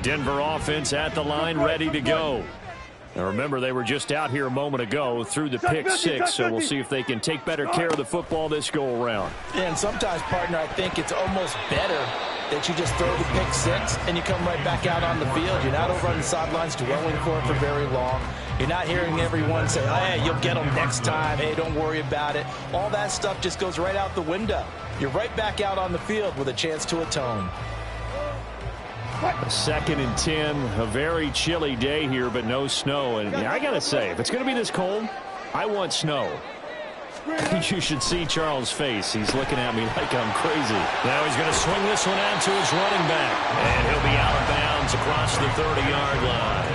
Denver offense at the line, ready to go. Now remember, they were just out here a moment ago through the pick six, so we'll see if they can take better care of the football this go around. And sometimes, partner, I think it's almost better that you just throw the pick six and you come right back out on the field. You're not over on the sidelines dwelling for it for very long. You're not hearing everyone say, oh, hey, you'll get them next time. Hey, don't worry about it. All that stuff just goes right out the window. You're right back out on the field with a chance to atone. A 2nd and 10, a very chilly day here, but no snow. And I got to say, if it's going to be this cold, I want snow. You should see Charles' face. He's looking at me like I'm crazy. Now he's going to swing this one out to his running back. And he'll be out of bounds across the 30-yard line.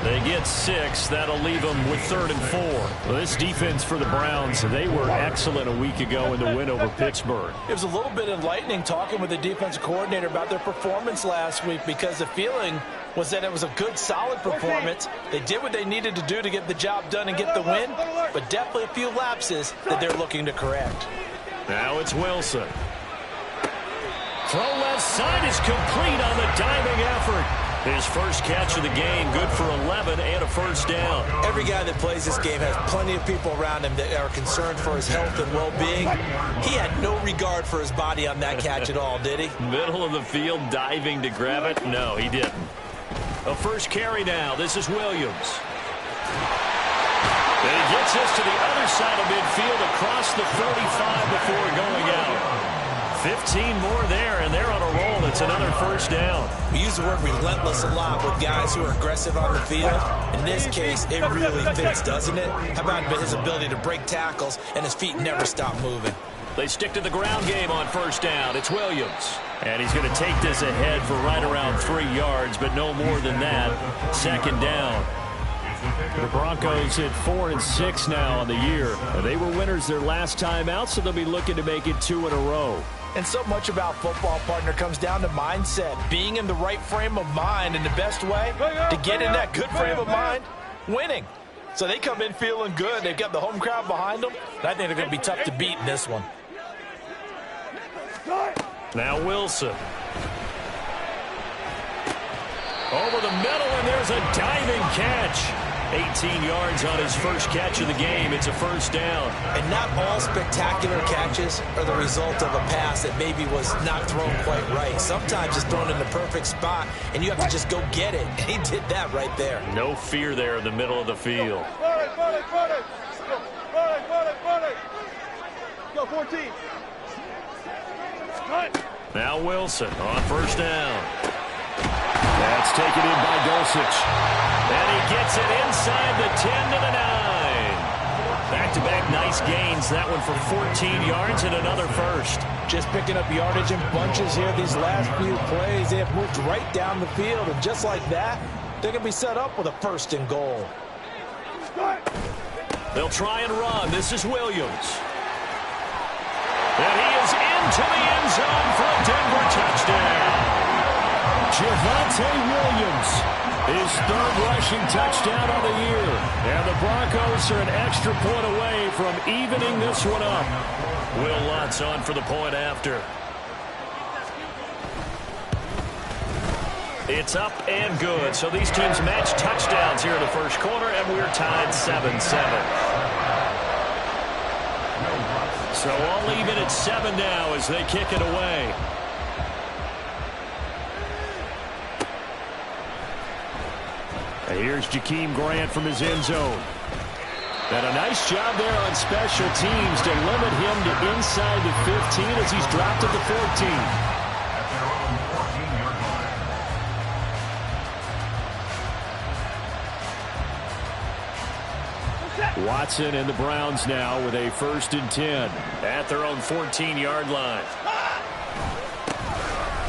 They get 6. That'll leave them with 3rd and 4. Well, this defense for the Browns, they were excellent a week ago in the win over Pittsburgh. It was a little bit enlightening talking with the defensive coordinator about their performance last week, because the feeling was that it was a good, solid performance. They did what they needed to do to get the job done and get the win, but definitely a few lapses that they're looking to correct. Now it's Wilson. Throw left side is complete on the diving effort. His first catch of the game, good for 11 and a first down. Every guy that plays this game has plenty of people around him that are concerned for his health and well-being. He had no regard for his body on that catch at all, did he? Middle of the field, diving to grab it? No, he didn't. A first carry now. This is Williams. And he gets this to the other side of midfield across the 45 before going out. 15 more there, and they're on a roll. It's another first down. We use the word relentless a lot with guys who are aggressive on the field. In this case, it really fits, doesn't it? How about his ability to break tackles and his feet never stop moving? They stick to the ground game on first down. It's Williams. And he's going to take this ahead for right around 3 yards, but no more than that. 2nd down. The Broncos at 4 and 6 now on the year. They were winners their last time out, so they'll be looking to make it 2 in a row. And so much about football, partner, comes down to mindset. Being in the right frame of mind, and the best way to get in that good frame of mind, winning. So they come in feeling good. They've got the home crowd behind them. And I think they're going to be tough to beat in this one. Now Wilson. Over the middle, and there's a diving catch. 18 yards on his first catch of the game. It's a first down. And not all spectacular catches are the result of a pass that maybe was not thrown quite right. Sometimes it's thrown in the perfect spot, and you have to just go get it. And he did that right there. No fear there in the middle of the field. Go 14. Now Wilson on first down. That's taken in by Dulcich. And he gets it inside the 10 to the 9. Back-to-back nice gains. That one for 14 yards and another first. Just picking up yardage in bunches here these last few plays. They have moved right down the field. And just like that, they're going to be set up with a 1st and goal. They'll try and run. This is Williams. And he is into the end zone for a Denver touchdown. Javonte Williams, his 3rd rushing touchdown of the year. And the Broncos are an extra point away from evening this one up. Will Lutz on for the point after. It's up and good. So these teams match touchdowns here in the first quarter, and we're tied 7-7. So all even at 7 now as they kick it away. Here's Jakeem Grant from his end zone. And a nice job there on special teams to limit him to inside the 15 as he's dropped at the 14. Watson and the Browns now with a 1st and 10 at their own 14-yard line.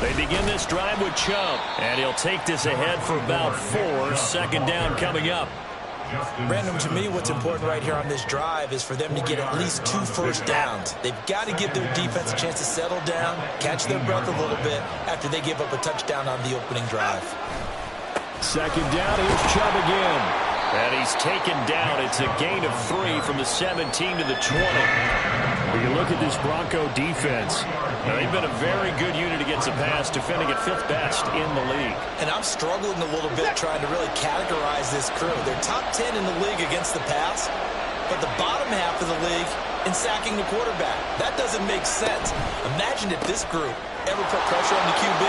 They begin this drive with Chubb, and he'll take this ahead for about 4. 2nd down coming up. Brandon, to me, what's important right here on this drive is for them to get at least 2 first downs. They've got to give their defense a chance to settle down, catch their breath a little bit after they give up a touchdown on the opening drive. 2nd down, here's Chubb again. And he's taken down. It's a gain of 3 from the 17 to the 20. You look at this Bronco defense. Now, they've been a very good unit against the pass, defending at 5th best in the league. And I'm struggling a little bit trying to really categorize this crew. They're top 10 in the league against the pass, but the bottom half of the league in sacking the quarterback. That doesn't make sense. Imagine if this group ever put pressure on the QB,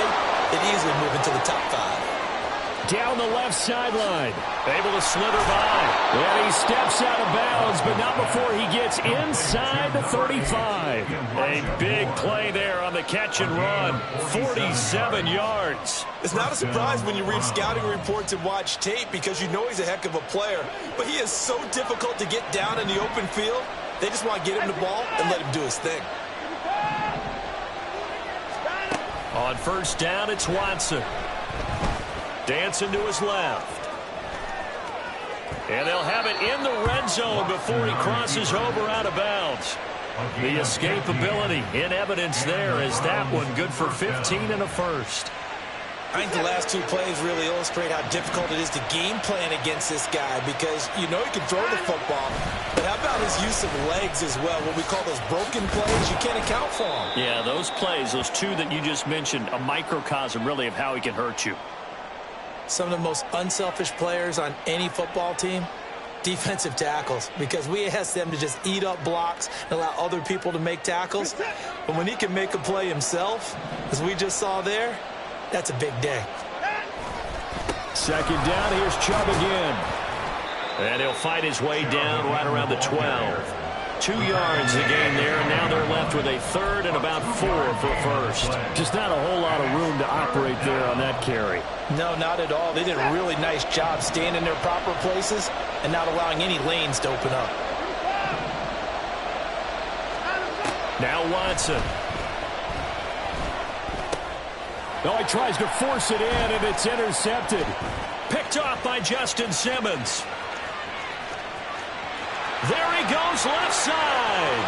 they'd easily move into the top 5. Down the left sideline. Able to slither by. And he steps out of bounds, but not before he gets inside the 35. A big play there on the catch and run. 47 yards. It's not a surprise when you read scouting reports and watch tape because you know he's a heck of a player. But he is so difficult to get down in the open field. They just want to get him the ball and let him do his thing. On first down, it's Watson. Dancing to his left. And they'll have it in the red zone before he crosses over out of bounds. The escapability in evidence there is that one good for 15 and a first. I think the last 2 plays really illustrate how difficult it is to game plan against this guy because you know he can throw the football, but how about his use of legs as well? What we call those broken plays, you can't account for them. Yeah, those plays, those 2 that you just mentioned, a microcosm really of how he can hurt you. Some of the most unselfish players on any football team, defensive tackles, because we ask them to just eat up blocks and allow other people to make tackles. But when he can make a play himself, as we just saw there, that's a big day. Second down, here's Chubb again. And he'll fight his way down right around the 12. 2 yards the gain there, and now they're left with a 3rd and about 4 for first. Just not a whole lot of room to operate there on that carry. No, not at all. They did a really nice job staying in their proper places and not allowing any lanes to open up. Now Watson. No, he tries to force it in, and it's intercepted. Picked off by Justin Simmons. There he goes, left side.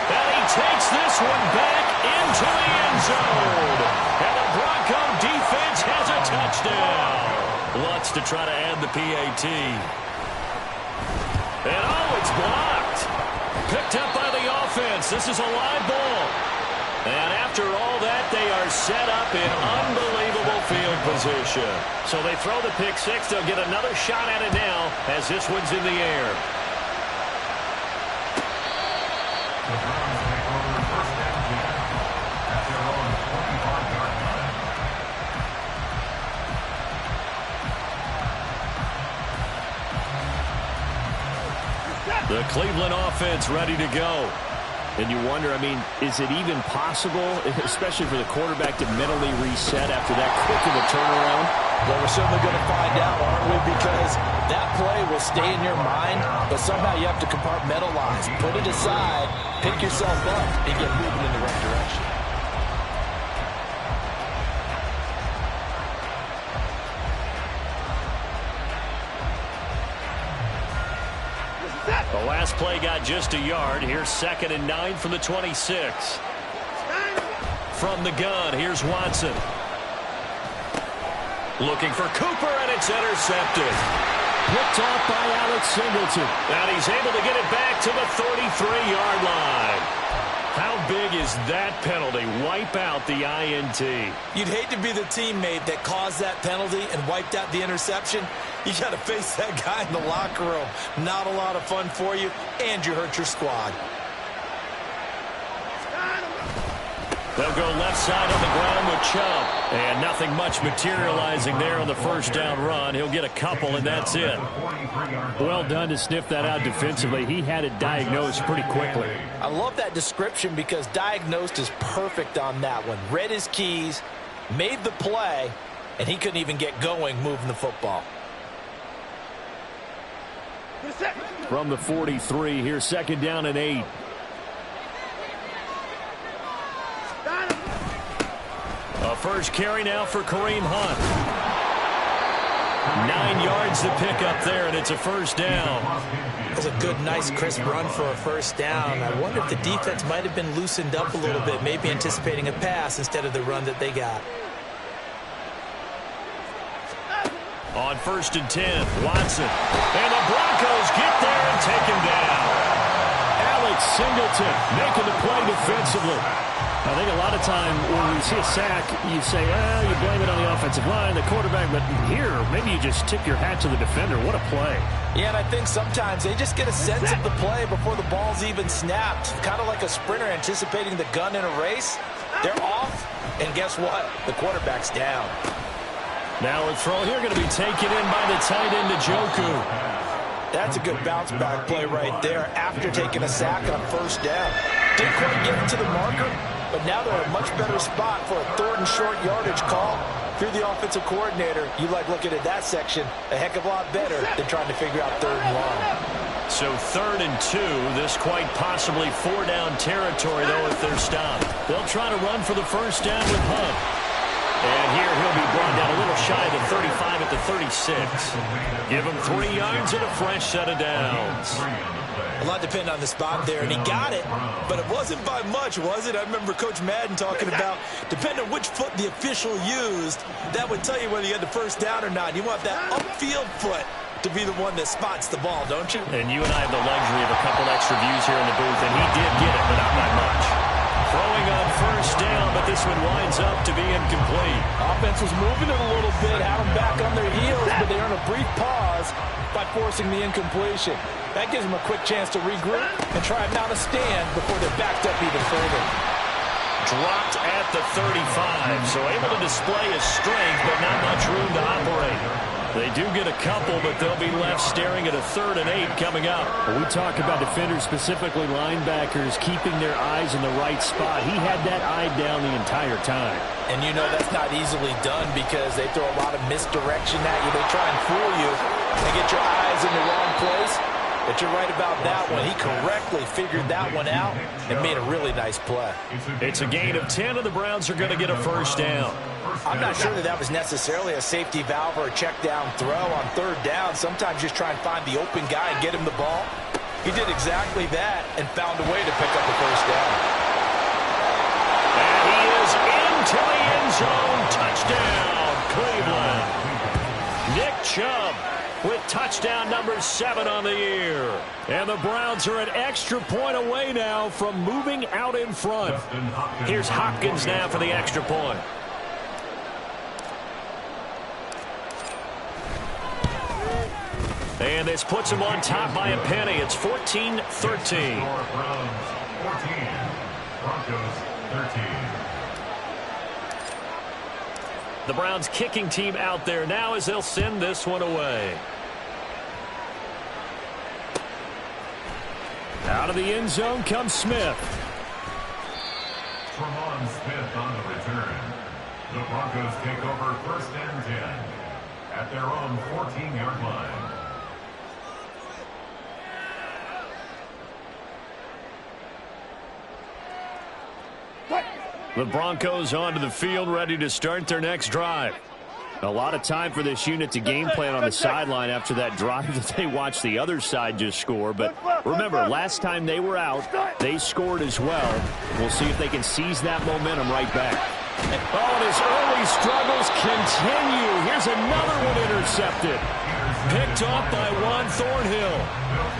And he takes this one back into the end zone. And the Bronco defense has a touchdown. Wants to try to add the PAT. And oh, it's blocked. Picked up by the offense. This is a live ball. And after all that, they are set up in unbelievable field position. So they throw the pick 6. They'll get another shot at it now as this one's in the air. The Cleveland offense ready to go. And you wonder, I mean, is it even possible, especially for the quarterback, to mentally reset after that quick of a turnaround? Well, we're certainly going to find out, aren't we? Because that play will stay in your mind, but somehow you have to compartmentalize. Put it aside, pick yourself up, and get moving in the right direction. The last play got just a yard. Here's 2nd and 9 from the 26. From the gun, here's Watson. Looking for Cooper, and it's intercepted. Picked off by Alex Singleton. And he's able to get it back to the 33-yard line. How big is that penalty? Wipe out the INT. You'd hate to be the teammate that caused that penalty and wiped out the interception. You got to face that guy in the locker room. Not a lot of fun for you, and you hurt your squad. They'll go left side on the ground with Chubb. And nothing much materializing there on the first down run. He'll get a couple, and that's it. Well done to sniff that out defensively. He had it diagnosed pretty quickly. I love that description because diagnosed is perfect on that one. Read his keys, made the play, and he couldn't even get going moving the football. From the 43, here's 2nd down and 8. A first carry now for Kareem Hunt. 9 yards to pick up there, and it's a first down. That was a good, nice, crisp run for a first down. I wonder if the defense might have been loosened up a little bit, maybe anticipating a pass instead of the run that they got. On 1st and 10, Watson. And the Broncos get there and take him down. Alex Singleton making the play defensively. I think a lot of time when we see a sack, you say, well, you blame it on the offensive line, the quarterback, but here, maybe you just tip your hat to the defender. What a play. Yeah, and I think sometimes they just get a sense of the play before the ball's even snapped. Kind of like a sprinter anticipating the gun in a race. They're off, and guess what? The quarterback's down. Now a throw here going to be taken in by the tight end, Njoku. That's a good bounce-back play right there after taking a sack on 1st down. Didn't quite get it to the marker, but now they're in a much better spot for a 3rd and short yardage call. If you're the offensive coordinator, you like looking at that section a heck of a lot better than trying to figure out 3rd and long. So 3rd and 2, this quite possibly 4-down territory, though, if they're stopped. They'll try to run for the 1st down with Hunt. And here he'll be brought down a little shy of the 35 at the 36. Give him 3 yards and a fresh set of downs. A lot depended on the spot there, and he got it, but it wasn't by much, was it? I remember Coach Madden talking about, depending on which foot the official used, that would tell you whether you had the 1st down or not. You want that upfield foot to be the one that spots the ball, don't you? And you and I have the luxury of a couple extra views here in the booth, and he did get it, but not by much. Throwing on 1st down, but this one winds up to be incomplete. Offense was moving it a little bit, had them back on their heels, but they earned a brief pause by forcing the incompletion. That gives them a quick chance to regroup and try and mount a stand before they're backed up even further. Dropped at the 35, so able to display his strength, but not much room to operate. They do get a couple, but they'll be left staring at a 3rd and 8 coming up. We talk about defenders, specifically linebackers, keeping their eyes in the right spot. He had that eye down the entire time. And you know that's not easily done because they throw a lot of misdirection at you. They try and fool you and get your eyes in the wrong place. But you're right about that one. He correctly figured that one out and made a really nice play. It's a gain of 10, and the Browns are going to get a 1st down. I'm not sure that was necessarily a safety valve or a check down throw on 3rd down. Sometimes just try and find the open guy and get him the ball. He did exactly that and found a way to pick up the 1st down. And he is into the end zone. Touchdown, Cleveland. Nick Chubb with touchdown number 7 on the year. And the Browns are an extra point away now from moving out in front. Here's Hopkins now for the extra point. And this puts him on top by a penny. It's 14-13. The Browns kicking team out there now as they'll send this one away. Out of the end zone comes Smith. Tremont Smith on the return. The Broncos take over 1st and 10 at their own 14-yard line. The Broncos onto the field, ready to start their next drive. A lot of time for this unit to game plan on the sideline after that drive that they watched the other side just score. But remember, last time they were out, they scored as well. We'll see if they can seize that momentum right back. Oh, and his early struggles continue. Here's another one intercepted. Picked off by Juan Thornhill.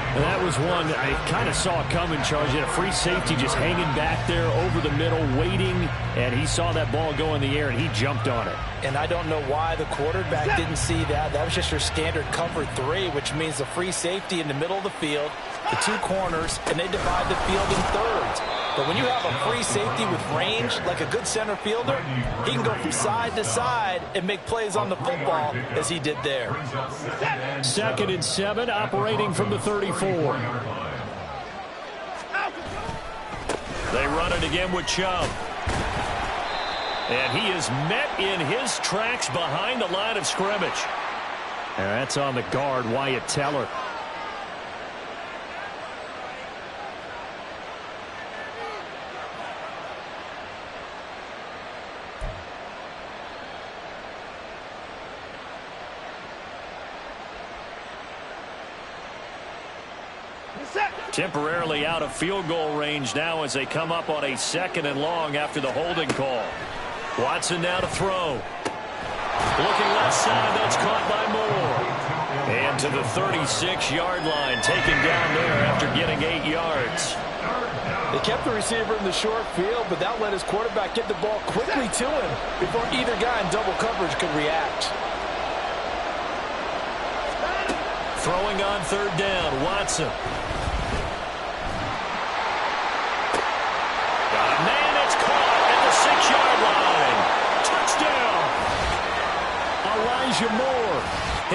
And that was one I kind of saw coming, Charles. You had a free safety just hanging back there over the middle, waiting, and he saw that ball go in the air, and he jumped on it. And I don't know why the quarterback didn't see that. That was just your standard cover 3, which means the free safety in the middle of the field, the 2 corners, and they divide the field in thirds. But when you have a free safety with range, like a good center fielder, he can go from side to side and make plays on the football as he did there. 2nd and 7, operating from the 34. They run it again with Chubb. And he is met in his tracks behind the line of scrimmage. And that's on the guard, Wyatt Teller. Temporarily out of field goal range now as they come up on a 2nd and long after the holding call. Watson now to throw. Looking left side, that's caught by Moore. And to the 36-yard line, taken down there after getting 8 yards. They kept the receiver in the short field, but that let his quarterback get the ball quickly to him before either guy in double coverage could react. Throwing on third down, Watson. Got a man, it's caught at the 6-yard line. Touchdown! Elijah Moore,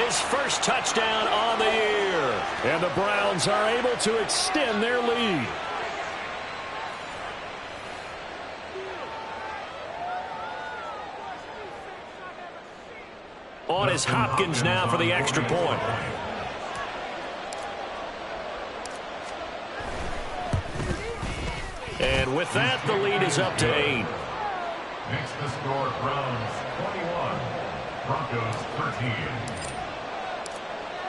his first touchdown on the year. And the Browns are able to extend their lead. On is Hopkins now for the extra point. And with that, the lead is up to 8. Makes the score Browns 21, Broncos 13.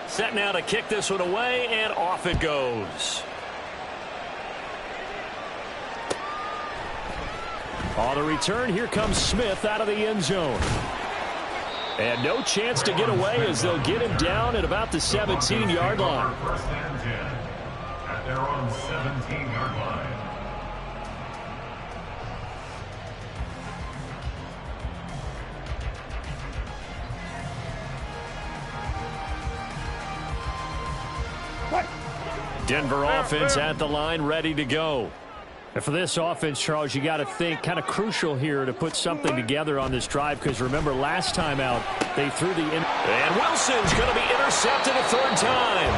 Set now to kick this one away, and off it goes. On the return, here comes Smith out of the end zone. And no chance to get away as they'll get him down at about the 17-yard line. First and 10 at their own 17-yard line. Denver offense at the line, ready to go. And for this offense, Charles, you got to think kind of crucial here to put something together on this drive, because remember last time out they threw the and Wilson's going to be intercepted a third time.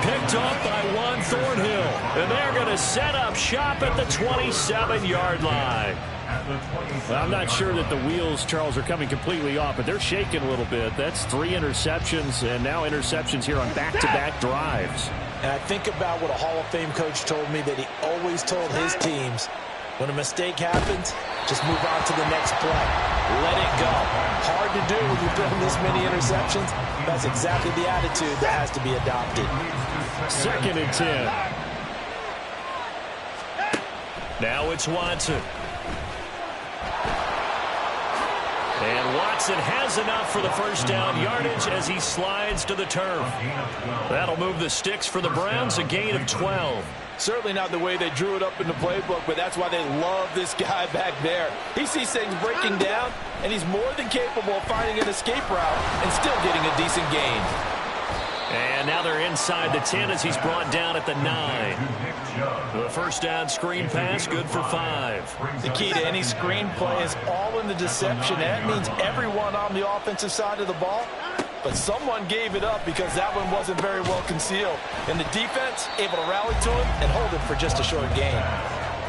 Picked off by Juan Thornhill, and they're going to set up shop at the 27-yard line. Well, I'm not sure that the wheels, Charles, are coming completely off, but they're shaking a little bit. That's 3 interceptions, and now interceptions here on back-to-back drives. And I think about what a Hall of Fame coach told me that he always told his teams, when a mistake happens, just move on to the next play. Let it go. Hard to do when you're throwing this many interceptions. That's exactly the attitude that has to be adopted. 2nd and 10. Now it's Watson. And Watson has enough for the first down yardage as he slides to the turf. That'll move the sticks for the Browns, a gain of 12. Certainly not the way they drew it up in the playbook, but that's why they love this guy back there. He sees things breaking down, and he's more than capable of finding an escape route and still getting a decent gain. And now they're inside the 10 as he's brought down at the 9. The first down screen pass, good for 5. The key to any screen play is all in the deception. That means everyone on the offensive side of the ball, but someone gave it up because that one wasn't very well concealed. And the defense able to rally to him and hold it for just a short gain.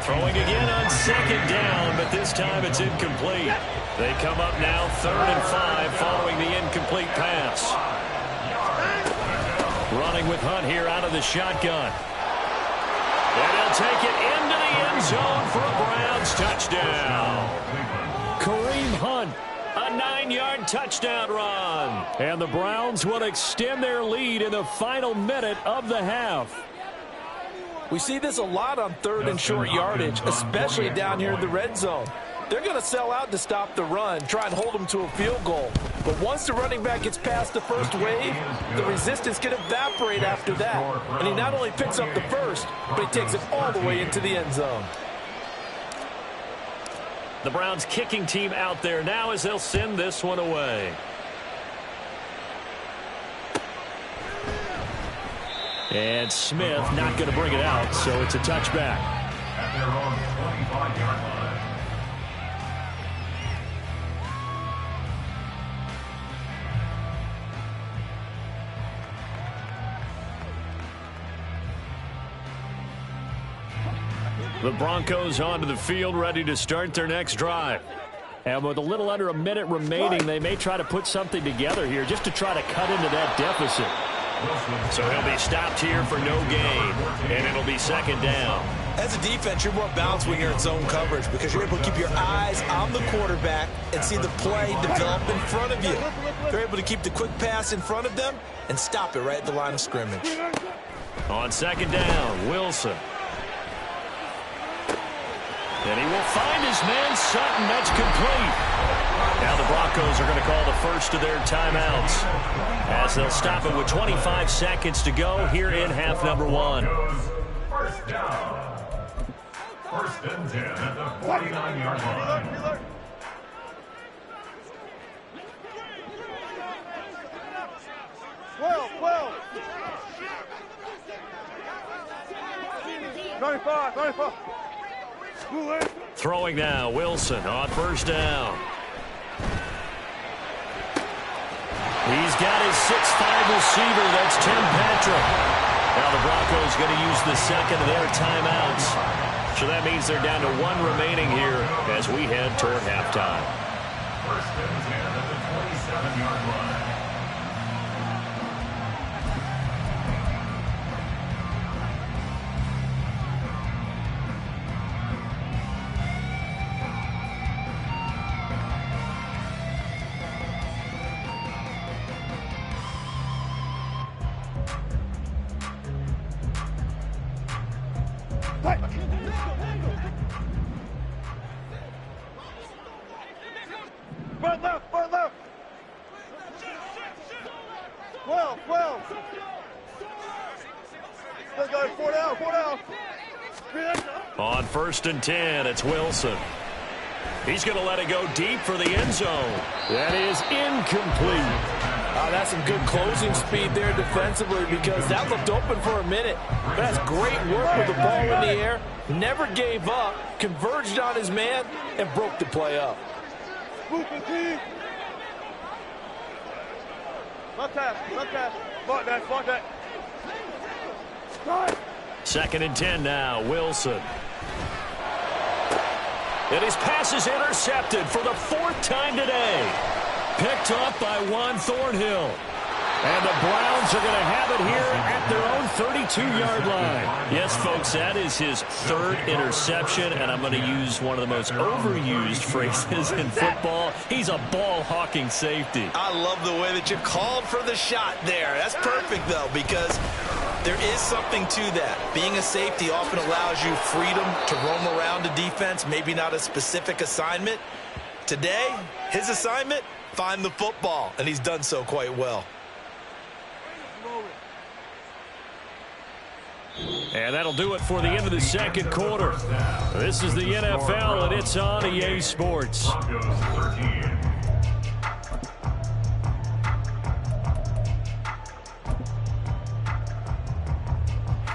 Throwing again on 2nd down, but this time it's incomplete. They come up now 3rd and 5 following the incomplete pass. Running with Hunt here out of the shotgun. And he'll take it into the end zone for a Browns touchdown. Kareem Hunt, a 9-yard touchdown run. And the Browns will extend their lead in the final minute of the half. We see this a lot on 3rd and short yardage, especially down here in the red zone. They're going to sell out to stop the run, try and hold them to a field goal. But once the running back gets past the first wave, the resistance can evaporate after that. And he not only picks up the first, but he takes it all the way into the end zone. The Browns kicking team out there now as they'll send this one away. And Smith not going to bring it out, so it's a touchback. At their own 25-yard line. The Broncos onto the field, ready to start their next drive. And with a little under a minute remaining, they may try to put something together here just to try to cut into that deficit. So he'll be stopped here for no gain, and it'll be 2nd down. As a defense, you're more balanced when you're in zone coverage because you're able to keep your eyes on the quarterback and see the play develop in front of you. You're able to keep the quick pass in front of them and stop it right at the line of scrimmage. On 2nd down, Wilson. And he will find his man Sutton. That's complete. Now the Broncos are going to call the first of their timeouts as they'll stop it with 25 seconds to go here in half number one. First down. First and 10 at the 49-yard line. Well. 95. Throwing now, Wilson on first down. He's got his 6'5" receiver. That's Tim Patrick. Now the Broncos going to use the second of their timeouts. So that means they're down to one remaining here as we head toward halftime. First and 10 at the 27-yard line. Front left. 12. Let's go, 4 down. On first and 10, it's Wilson. He's going to let it go deep for the end zone. That is incomplete. That's some good closing speed there defensively because that looked open for a minute. But that's great work with the ball in the air. Never gave up, converged on his man, and broke the play up. Left pass. Fuck that. Second and 10 now, Wilson. And his pass is intercepted for the fourth time today. Picked up by Juan Thornhill. And the Browns are going to have it here at their own 32-yard line. Yes, folks, that is his third interception, and I'm going to use one of the most overused phrases in football. He's a ball-hawking safety. I love the way that you called for the shot there. That's perfect, though, because there is something to that. Being a safety often allows you freedom to roam around a defense, maybe not a specific assignment. Today, his assignment, find the football, and he's done so quite well. And that'll do it for the end of the second quarter. This is the NFL, and it's on EA Sports.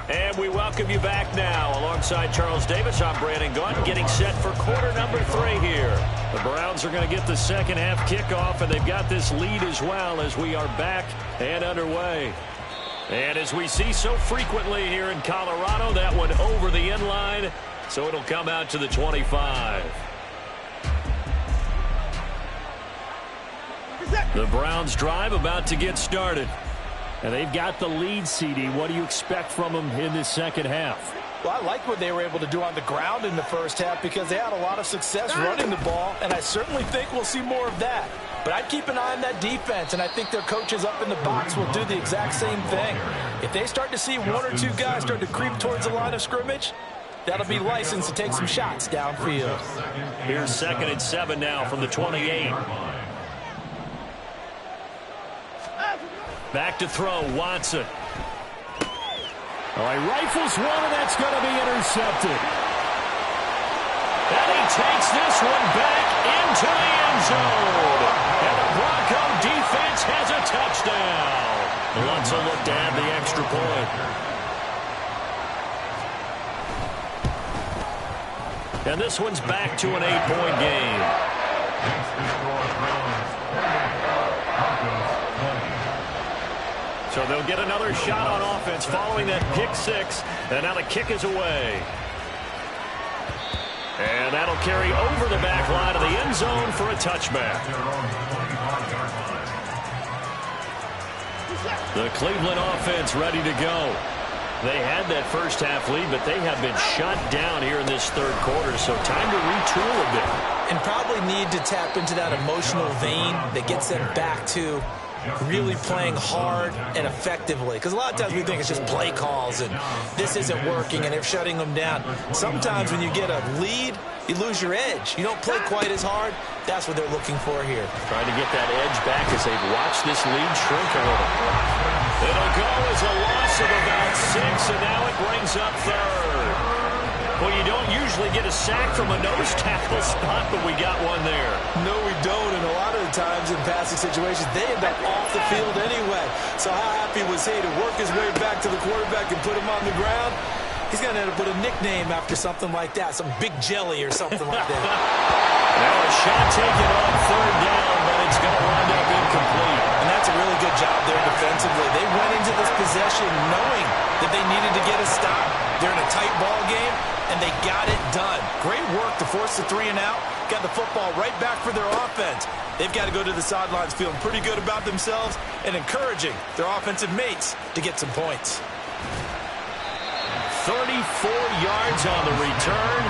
And we welcome you back now. Alongside Charles Davis, I'm Brandon Gaudin, getting set for quarter number 3 here. The Browns are going to get the second half kickoff, and they've got this lead as well as we are back and underway. And as we see so frequently here in Colorado, that one over the end line, so it'll come out to the 25. The Browns drive about to get started. And they've got the lead, CD. What do you expect from them in this second half? Well, I like what they were able to do on the ground in the first half because they had a lot of success running the ball, and I certainly think we'll see more of that. But I'd keep an eye on that defense, and I think their coaches up in the box will do the exact same thing. If they start to see one or two guys start to creep towards the line of scrimmage, that'll be licensed to take some shots downfield. Here's second and 7 now from the 28. Back to throw, Watson. Oh, he rifles one, and that's going to be intercepted. And he takes this one back into the end zone. And the Bronco defense has a touchdown. Lots of look to add the extra point. And this one's back to an 8-point game. So they'll get another shot on offense following that pick 6. And now the kick is away. And that'll carry over the back line of the end zone for a touchback. The Cleveland offense ready to go. They had that first half lead, but they have been shut down here in this third quarter, so time to retool a bit. And probably need to tap into that emotional vein that gets them back to really playing hard and effectively. Because a lot of times we think it's just play calls and this isn't working and they're shutting them down. Sometimes when you get a lead, you lose your edge. You don't play quite as hard. That's what they're looking for here. Trying to get that edge back as they've watched this lead shrink a little. It'll go as a loss of about 6, and now it brings up third. Well, you don't usually get a sack from a nose tackle spot, but we got one there. No, we don't, and a lot of the times in passing situations, they end up off the field anyway. So how happy was he to work his way back to the quarterback and put him on the ground? He's going to end up with a nickname after something like that, some Big Jelly or something like that. Now a shot taken on third down, but it's going to wind up incomplete. And that's a really good job there defensively. They went into this possession knowing that they needed to get a stop. They're in a tight ball game, and they got it done. Great work to force the 3 and out. Got the football right back for their offense. They've got to go to the sidelines feeling pretty good about themselves and encouraging their offensive mates to get some points. 34 yards on the return,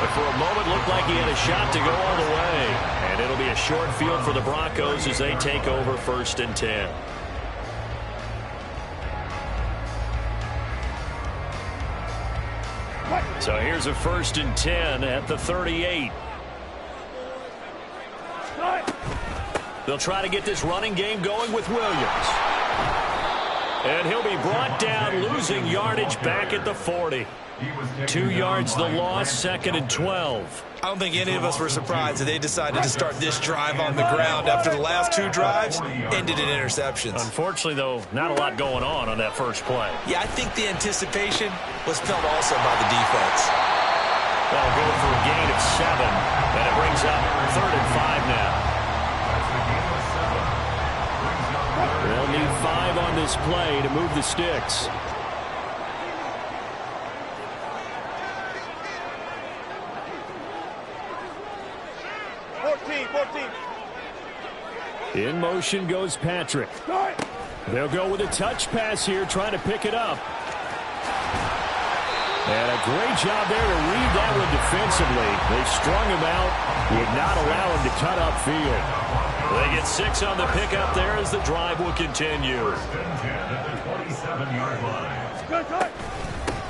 but for a moment looked like he had a shot to go all the way. And it'll be a short field for the Broncos as they take over 1st and 10. So here's a 1st and 10 at the 38. They'll try to get this running game going with Williams. And he'll be brought down, losing yardage back at the 40. 2 yards the loss, 2nd and 12. I don't think any of us were surprised that they decided to start this drive on the ground after the last 2 drives ended in interceptions. Unfortunately, though, not a lot going on that first play. Yeah, I think the anticipation was felt also by the defense. They'll go for a gain of 7, and it brings up 3rd and 5 now. They'll need 5 on this play to move the sticks. In motion goes Patrick. They'll go with a touch pass here, trying to pick it up. And a great job there to read that one defensively. They strung him out, would not allow him to cut upfield. They get 6 on the pickup there as the drive will continue.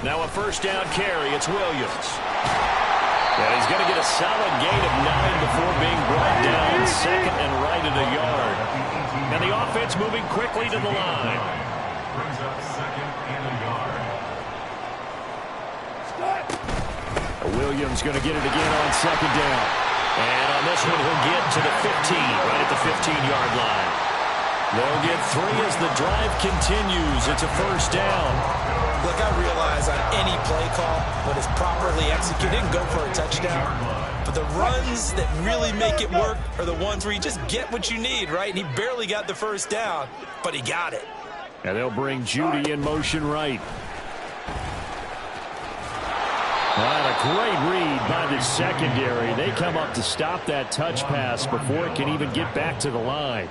Now a 1st down carry. It's Williams. And he's going to get a solid gain of 9 before being brought down 2nd and right at a yard. And the offense moving quickly to the line. Brings up 2nd and a yard. Williams going to get it again on 2nd down. And on this one, he'll get to the 15, right at the 15-yard line. They'll get 3 as the drive continues. It's a 1st down. Look, I realize on any play call, when it's properly executed, go for a touchdown. But the runs that really make it work are the ones where you just get what you need, right? And he barely got the 1st down, but he got it. And they'll bring Judy in motion right. And a great read by the secondary. They come up to stop that touch pass before it can even get back to the line.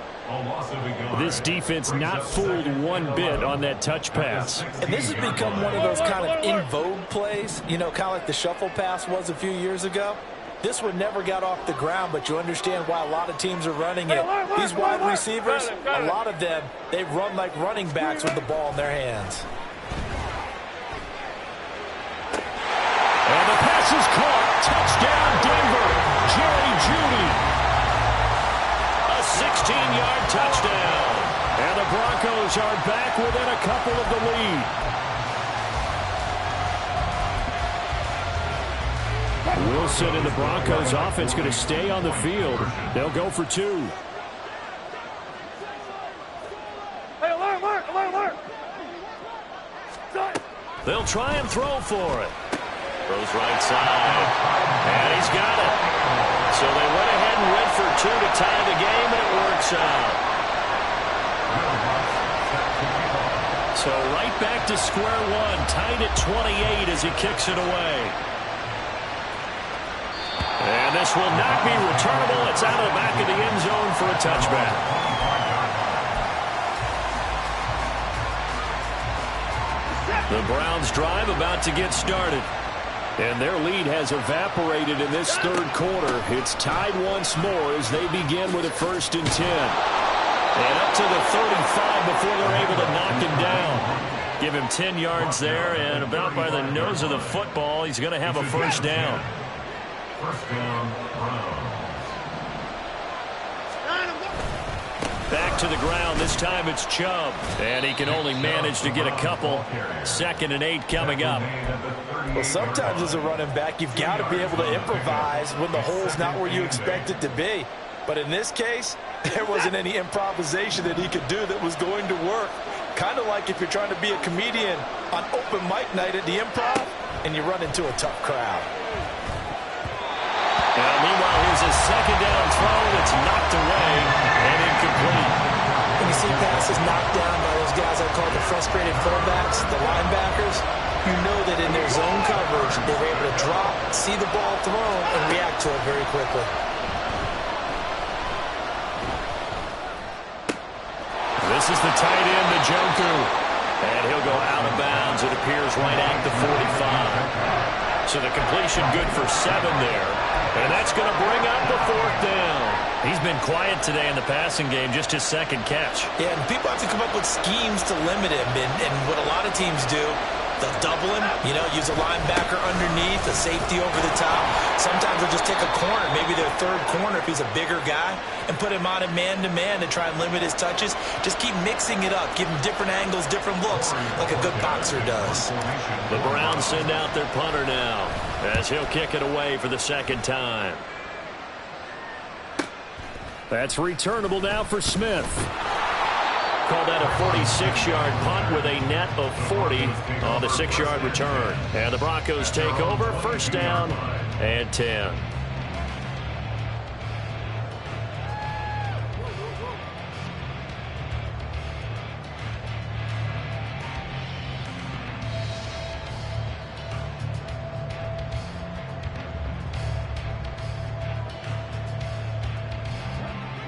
This defense not fooled one bit on that touch pass. And this has become one of those kind of in vogue plays, you know, kind of like the shuffle pass was a few years ago. This one never got off the ground, but you understand why a lot of teams are running it. These wide receivers, a lot of them, they run like running backs with the ball in their hands. And the pass is caught. Touchdown, Denver. Jerry Jeudy. A 16-yard touchdown. And the Broncos are back within a couple of the lead. Wilson and the Broncos offense going to stay on the field. They'll go for 2. Hey, alert. They'll try and throw for it. Throws right side. And he's got it. So they went ahead and went for 2 to tie the game, and it works out. So right back to square one, tied at 28 as he kicks it away. And this will not be returnable. It's out of the back of the end zone for a touchback. The Browns drive about to get started. And their lead has evaporated in this 3rd quarter. It's tied once more as they begin with a 1st and 10. And up to the 35 before they're able to knock him down. Give him 10 yards there, and about by the nose of the football, he's going to have a first down. First down, Browns. Back to the ground. This time it's Chubb. And he can only manage to get a couple. 2nd and 8 coming up. Well, sometimes as a running back, you've got to be able to improvise when the hole's not where you expect it to be. But in this case, there wasn't any improvisation that he could do that was going to work. Kind of like if you're trying to be a comedian on open mic night at the Improv and you run into a tough crowd. Now, meanwhile, here's a 2nd down throw that's knocked away and incomplete. When you see passes knocked down by those guys I call the frustrated fullbacks, the linebackers, you know that in their zone coverage, they were able to drop, see the ball thrown, and react to it very quickly. This is the tight end, Njoku. And he'll go out of bounds, it appears, right at the 45. So the completion good for 7 there. And that's going to bring up the 4th down. He's been quiet today in the passing game, just his 2nd catch. Yeah, and people have to come up with schemes to limit him. And what a lot of teams do, they'll double him, use a linebacker underneath, a safety over the top. Sometimes they'll just take a corner, maybe their 3rd corner if he's a bigger guy, and put him on a man-to-man to try and limit his touches. Just keep mixing it up, give him different angles, different looks, like a good boxer does. The Browns send out their punter now, as he'll kick it away for the 2nd time. That's returnable now for Smith. Call that a 46-yard punt with a net of 40 on the 6-yard return. And the Broncos take over, 1st down and 10.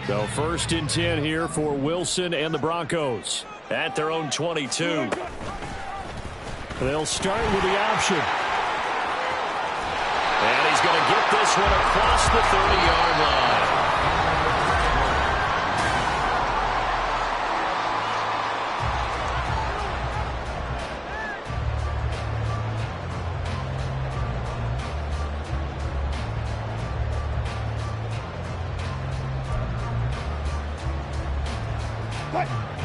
So 1st and 10 here for Wilson and the Broncos at their own 22. They'll start with the option. And he's going to get this one across the 30-yard line.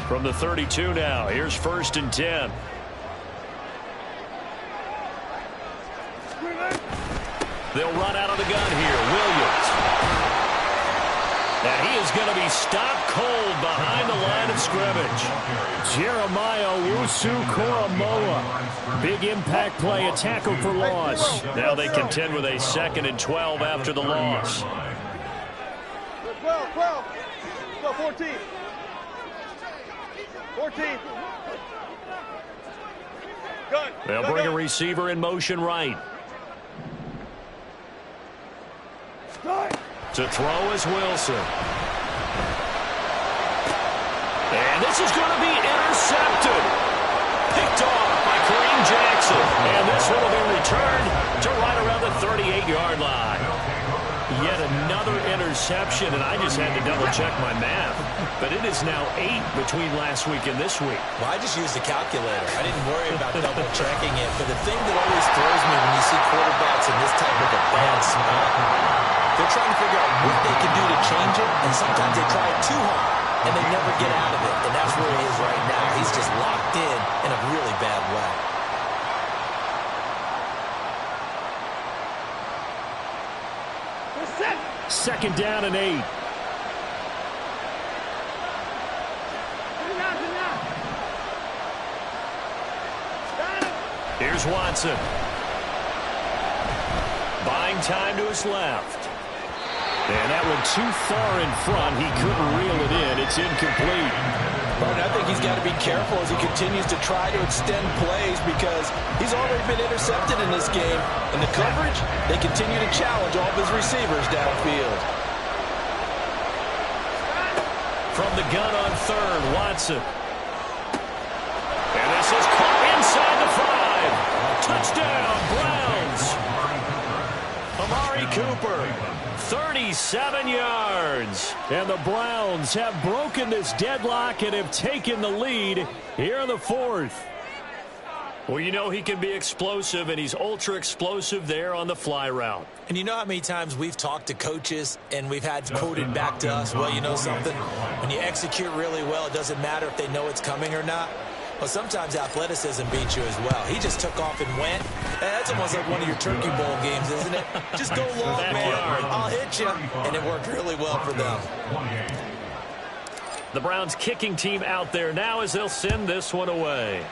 From the 32 now, here's 1st and 10. They'll run out of the gun here. Williams. And he is going to be stopped cold behind the line of scrimmage. Jeremiah Owusu-Koramoah. Big impact play, a tackle for loss. Now they contend with a 2nd and 12 after the loss. 12. Go 14. 14. Gun. They'll bring a receiver in motion right. To throw is Wilson. And this is going to be intercepted. Picked off by Kareem Jackson. And this one will be returned to right around the 38-yard line. Yet another interception, and I just had to double-check my math. But it is now 8 between last week and this week. Well, I just used the calculator. I didn't worry about double-checking it. But the thing that always throws me when you see quarterbacks in this type of a bad spot, they're trying to figure out what they can do to change it, and sometimes they try it too hard, and they never get out of it. And that's where he is right now. He's just locked in a really bad way. Second down and 8. Here's Watson. Buying time to his left. And that one too far in front. He couldn't reel it in. It's incomplete. But I think he's got to be careful as he continues to try to extend plays because he's already been intercepted in this game. And the coverage, they continue to challenge all of his receivers downfield. From the gun on 3rd, Watson. And this is caught inside the 5. Touchdown, Browns. Amari Cooper, 37 yards. And the Browns have broken this deadlock and have taken the lead here in the fourth. Well, you know he can be explosive, and he's ultra explosive there on the fly route. And you know how many times we've talked to coaches and we've had quoted back to us, well, you know something? When you execute really well, it doesn't matter if they know it's coming or not. Well, sometimes athleticism beats you as well. He just took off and went. That's almost like one of your Turkey Bowl games, isn't it? Just go long, man. I'll hit you. And it worked really well for them. The Browns kicking team out there now as they'll send this one away.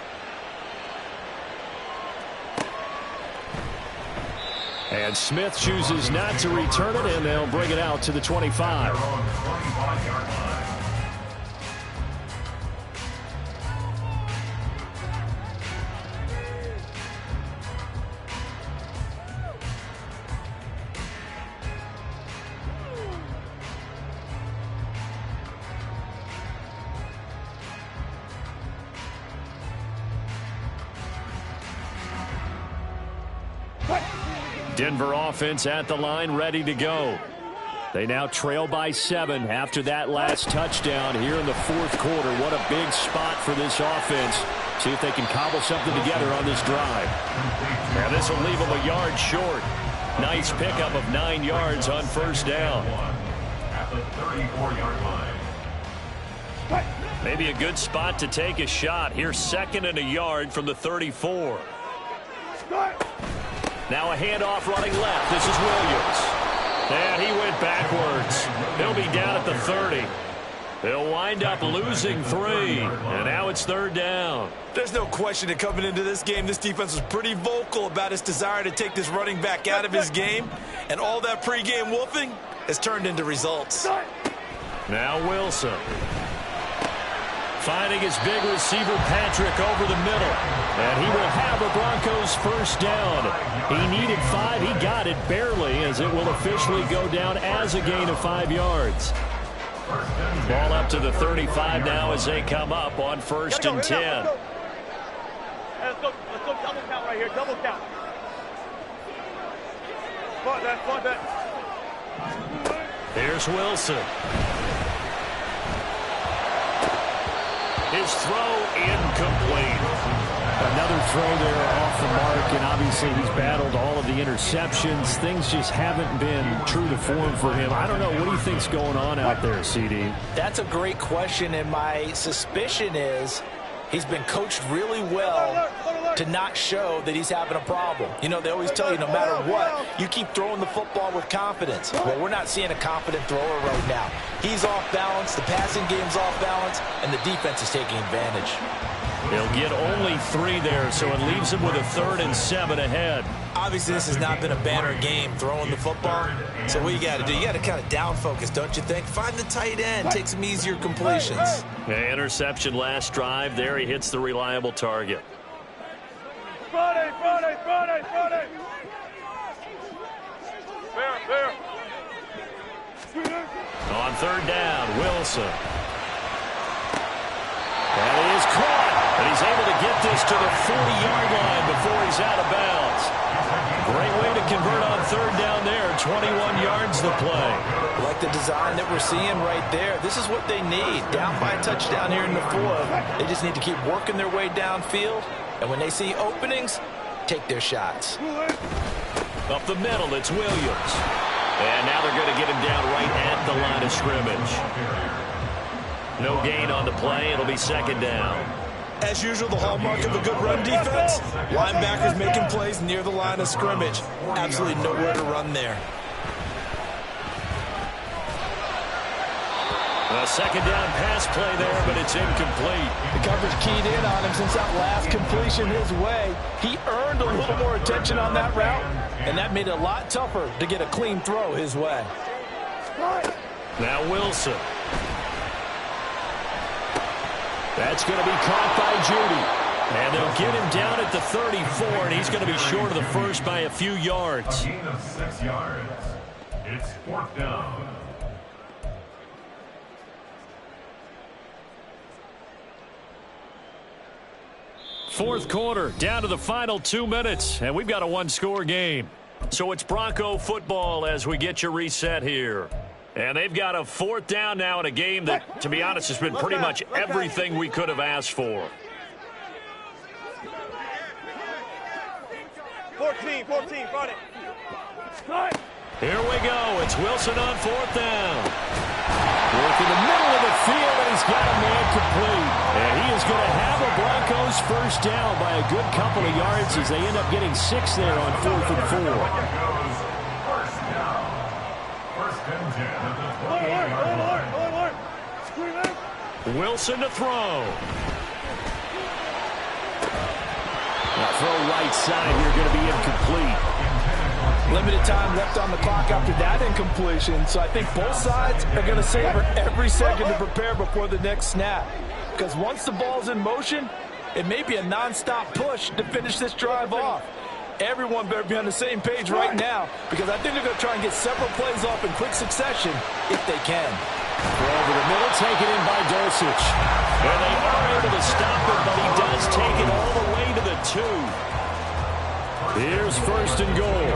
And Smith chooses not to return it, and they'll bring it out to the 25. Denver offense at the line, ready to go. They now trail by 7 after that last touchdown here in the fourth quarter. What a big spot for this offense. See if they can cobble something together on this drive. Now this will leave them a yard short. Nice pickup of 9 yards on first down. At the 34-yard line. Maybe a good spot to take a shot. Here's 2nd and a yard from the 34. Now a handoff running left. This is Williams. And he went backwards. He'll be down at the 30. They'll wind up losing 3. And now it's 3rd down. There's no question that coming into this game, this defense was pretty vocal about its desire to take this running back out of his game. And all that pregame wolfing has turned into results. Now Wilson. Finding his big receiver Patrick over the middle. And he will have the Broncos first down. He needed 5. He got it barely, as it will officially go down as a gain of 5 yards. Ball up to the 35 now as they come up on 1st and 10. Let's go double count right here. Double count. Front that. Here's Wilson. His throw incomplete. Another throw there off the mark, and obviously he's battled all of the interceptions. Things just haven't been true to form for him. I don't know. What do you think's going on out there, CD? That's a great question, and my suspicion is he's been coached really well to not show that he's having a problem. You know, they always tell you no matter what, you keep throwing the football with confidence. Well, we're not seeing a confident thrower right now. He's off balance, the passing game's off balance, and the defense is taking advantage. They'll get only 3 there, so it leaves them with a 3rd and 7 ahead. Obviously, this has not been a banner game throwing the football. So what you got to do, you got to kind of down focus, don't you think? Find the tight end, take some easier completions. Interception last drive. There he hits the reliable target. Friday. Fair. On 3rd down, Wilson. And he is caught. And he's able to get this to the 40-yard line before he's out of bounds. Great way to convert on 3rd down there. 21 yards to play. Like the design that we're seeing right there. This is what they need. Down by a touchdown here in the 4th. They just need to keep working their way downfield. And when they see openings, take their shots. Up the middle, it's Williams. And now they're going to get him down right at the line of scrimmage. No gain on the play. It'll be 2nd down. As usual, the hallmark of a good run defense, linebackers making plays near the line of scrimmage. Absolutely nowhere to run there. A 2nd down pass play there, but it's incomplete. The coverage keyed in on him since that last completion his way. He earned a little more attention on that route, and that made it a lot tougher to get a clean throw his way. Now Wilson. That's going to be caught by Judy. And they'll get him down at the 34, and he's going to be short of the first by a few yards. A gain of 6 yards. It's 4th down. Fourth quarter, down to the final 2 minutes, and we've got a 1-score game. So it's Bronco football as we get you reset here. And they've got a 4th down now in a game that, to be honest, has been pretty much everything we could have asked for. 14, front it. Here we go. It's Wilson on 4th down. Working the middle of the field, and he's got a man complete. And he is going to have a Broncos 1st down by a good couple of yards as they end up getting 6 there on 4th and 4. Broncos first down. 1st and 10 at the 28-yard line. Wilson to throw. Now throw right side here, going to be incomplete. Limited time left on the clock after that incompletion, so I think both sides are going to savor every second to prepare before the next snap. Because once the ball's in motion, it may be a non-stop push to finish this drive off. Everyone better be on the same page right now, because I think they're going to try and get several plays off in quick succession if they can. Throw over the middle, taken in by Dulcich. And they are able to stop it, but he does take it all the way to the 2. Here's 1st and goal.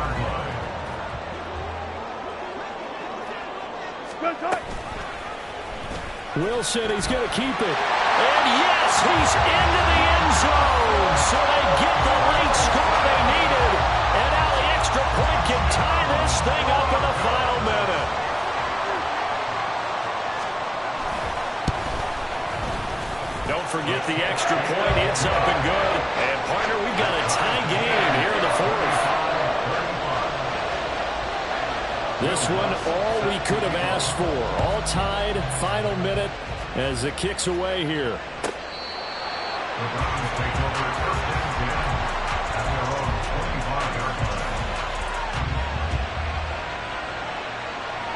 Wilson, he's going to keep it. And yes, he's into the end zone. So they get the late score they needed. And now the extra point can tie this thing up in the final minute. Don't forget the extra point. It's up and good. And, partner, we've got a tie game here in the 4th. This one, all we could have asked for. All tied, final minute as it kicks away here. The Browns take over 1st and 10 at their own 25-yard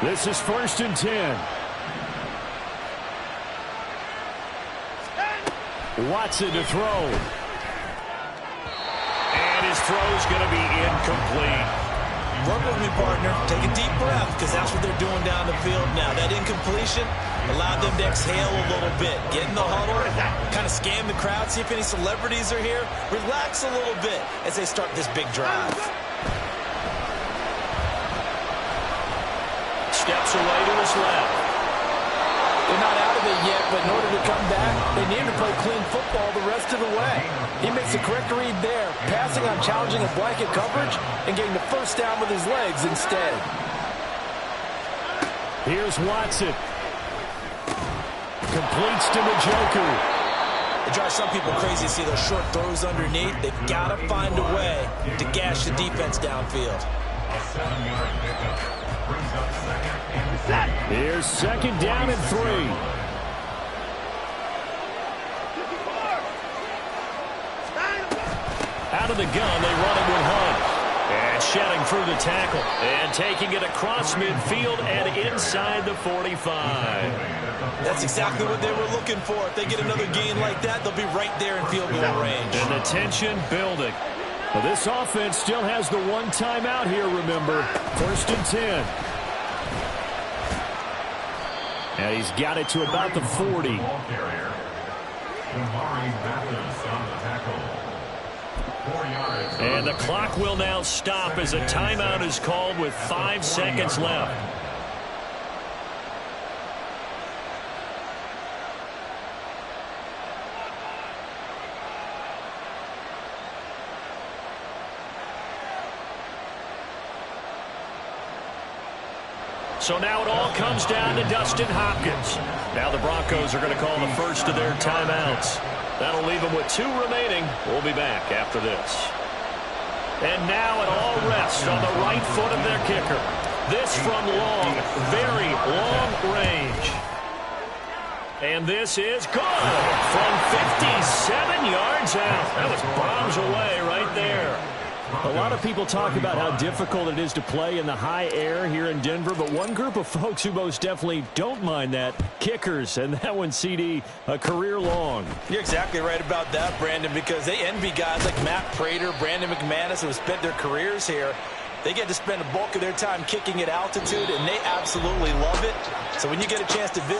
line. This is 1st and 10. Watson to throw. And his throw's going to be incomplete. Work with me, partner. Take a deep breath, because that's what they're doing down the field now. That incompletion allowed them to exhale a little bit. Get in the huddle, kind of scan the crowd, see if any celebrities are here. Relax a little bit as they start this big drive. Steps away to his left. They're not out of it yet, but in order to come back, they need to play clean football the rest of the way. He makes the correct read there, passing on challenging a blanket coverage and getting the 1st down with his legs instead. Here's Watson. Completes to Njoku. It drives some people crazy to see those short throws underneath. They've got to find a way to gash the defense downfield. A 7-yard pickup brings up 2nd and 10. Here's 2nd down and 3. Out of the gun, they run it with Hunt. And shedding through the tackle. And taking it across midfield and inside the 45. That's exactly what they were looking for. If they get another gain like that, they'll be right there in field goal range. And the tension building. Well, this offense still has the one timeout here, remember. 1st and 10. And he's got it to about the 40. Ball carrier. Jamari Mathis on the tackle. 4 yards. And the clock will now stop as a timeout is called with 5 seconds left. So now it all comes down to Dustin Hopkins. Now the Broncos are going to call the first of their timeouts. That'll leave them with 2 remaining. We'll be back after this. And now it all rests on the right foot of their kicker. This from long, very long range. And this is good from 57 yards out. That was bombs away right there. A lot of people talk about how difficult it is to play in the high air here in Denver, but one group of folks who most definitely don't mind that, kickers, and that one, CD, a career long. You're exactly right about that, Brandon, because they envy guys like Matt Prater, Brandon McManus, who have spent their careers here. They get to spend the bulk of their time kicking at altitude, and they absolutely love it. So when you get a chance to visit